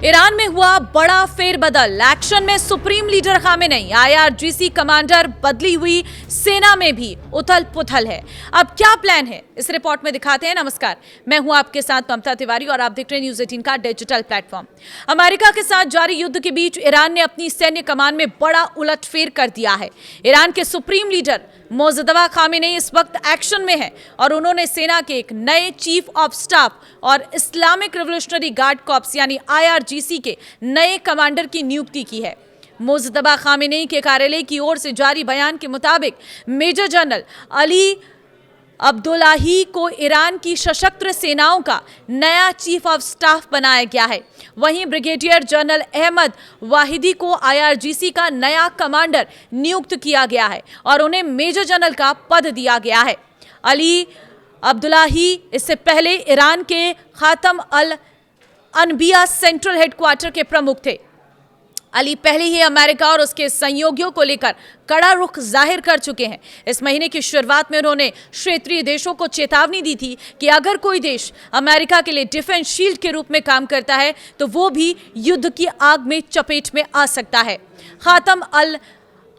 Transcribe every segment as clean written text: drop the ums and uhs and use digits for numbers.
Iran में हुआ बड़ा फेरबदल। एक्शन में supreme leader Khamenei, IRGC commander बदली हुई, सेना में भी उथल पुथल है। अब क्या प्लान है, इस रिपोर्ट में दिखाते हैं। नमस्कार, मैं हूं आपके साथ ममता तिवारी और आप देख रहे हैं न्यूज़ 18 का डिजिटल प्लेटफॉर्म। अमेरिका के साथ जारी युद्ध के बीच ईरान ने अपनी सैन्य कमान में बड़ा उलटफेर कर दिया है। ईरान के सुप्रीम लीडर मोजदबा खामेनेई इस वक्त एक्शन में है और उन्होंने सेना के एक नए चीफ ऑफ स्टाफ और इस्लामिक रिवोल्यूशनरी गार्ड कॉर्प्स यानी आईआरजीसी के नए कमांडर की नियुक्ति की है। मोजदबा खामेनेई के कार्यालय की ओर से जारी बयान के मुताबिक मेजर जनरल अली अब्दुल्लाही को ईरान की सशस्त्र सेनाओं का नया चीफ ऑफ स्टाफ बनाया गया है। वहीं ब्रिगेडियर जनरल अहमद वाहिदी को आईआरजीसी का नया कमांडर नियुक्त किया गया है और उन्हें मेजर जनरल का पद दिया गया है। अली अब्दुल्लाही इससे पहले ईरान के खातम अल अनबिया सेंट्रल हेडक्वार्टर के प्रमुख थे। अली पहले ही अमेरिका और उसके सहयोगियों को लेकर कड़ा रुख जाहिर कर चुके हैं। इस महीने की शुरुआत में उन्होंने क्षेत्रीय देशों को चेतावनी दी थी कि अगर कोई देश अमेरिका के लिए डिफेंस शील्ड के रूप में काम करता है तो वो भी युद्ध की आग में चपेट में आ सकता है। खातम अल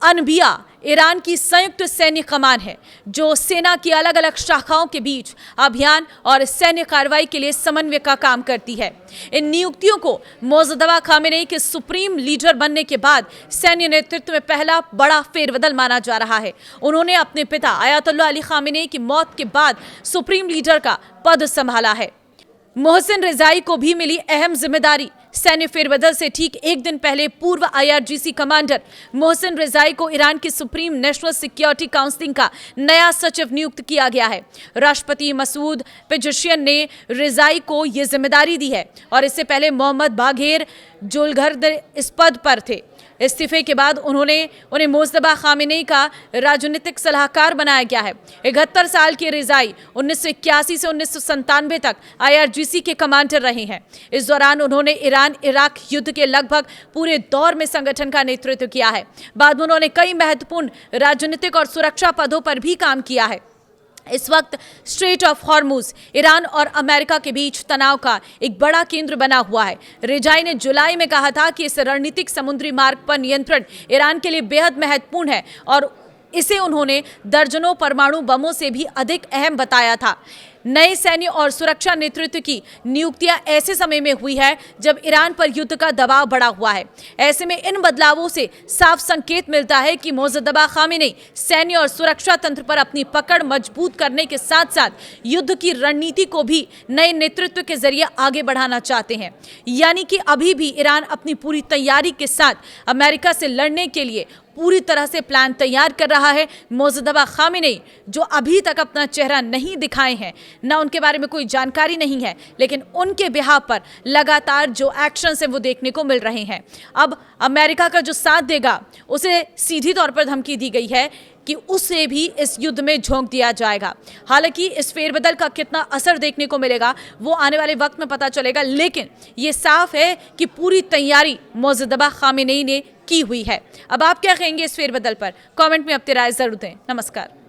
अनबिया ईरान की संयुक्त सैन्य कमान है जो सेना की अलग अलग शाखाओं के बीच अभियान और सैन्य कार्रवाई के लिए समन्वय का काम करती है। इन नियुक्तियों को मोजदबा खामेनेई के सुप्रीम लीडर बनने के बाद सैन्य नेतृत्व में पहला बड़ा फेरबदल माना जा रहा है। उन्होंने अपने पिता आयतुल्लाह अली खामेनेई की मौत के बाद सुप्रीम लीडर का पद संभाला है। मोहसिन रिजाई को भी मिली अहम जिम्मेदारी। सैन्य फेरबदल से ठीक एक दिन पहले पूर्व आईआरजीसी कमांडर मोहसिन रिजाई को ईरान की सुप्रीम नेशनल सिक्योरिटी काउंसिल का नया सचिव नियुक्त किया गया है। राष्ट्रपति मसूद पेजेशियन ने रिजाई को यह जिम्मेदारी दी है और इससे पहले मोहम्मद बाघेर जोलघर इस पद पर थे। इस्तीफे के बाद उन्हें मोजदबा खामेनेई का राजनीतिक सलाहकार बनाया गया है। 71 साल के रिजाई 1981 से 1997 तक आईआरजीसी के कमांडर रहे हैं। इस दौरान उन्होंने ईरान इराक युद्ध के लगभग पूरे दौर में संगठन का नेतृत्व किया है। बाद में उन्होंने कई महत्वपूर्ण राजनीतिक और सुरक्षा पदों पर भी काम किया है। इस वक्त स्ट्रेट ऑफ हॉर्मुज ईरान और अमेरिका के बीच तनाव का एक बड़ा केंद्र बना हुआ है। रिजाई ने जुलाई में कहा था कि इस रणनीतिक समुद्री मार्ग पर नियंत्रण ईरान के लिए बेहद महत्वपूर्ण है और इसे उन्होंने दर्जनों परमाणु बमों से भी अधिक अहम बताया था। नए सैन्य और सुरक्षा नेतृत्व की नियुक्तियां ऐसे समय में हुई है जब ईरान पर युद्ध का दबाव बढ़ा हुआ है। ऐसे में इन बदलावों से साफ संकेत मिलता है कि मोजदबा खामेनेई सैन्य और सुरक्षा तंत्र पर अपनी पकड़ मजबूत करने के साथ साथ युद्ध की रणनीति को भी नए नेतृत्व के जरिए आगे बढ़ाना चाहते हैं। यानी कि अभी भी ईरान अपनी पूरी तैयारी के साथ अमेरिका से लड़ने के लिए पूरी तरह से प्लान तैयार कर रहा है। मोजदबा खामेनेई जो अभी तक अपना चेहरा नहीं दिखाए हैं, ना उनके बारे में कोई जानकारी नहीं है, लेकिन उनके बिहाफ पर लगातार जो एक्शन है वो देखने को मिल रहे हैं। अब अमेरिका का जो साथ देगा उसे सीधी तौर पर धमकी दी गई है कि उसे भी इस युद्ध में झोंक दिया जाएगा। हालांकि इस फेरबदल का कितना असर देखने को मिलेगा वो आने वाले वक्त में पता चलेगा, लेकिन ये साफ है कि पूरी तैयारी मोजदबा खामेनेई ने की हुई है। अब आप क्या कहेंगे इस फेरबदल पर? कमेंट में अपनी राय जरूर दें। नमस्कार।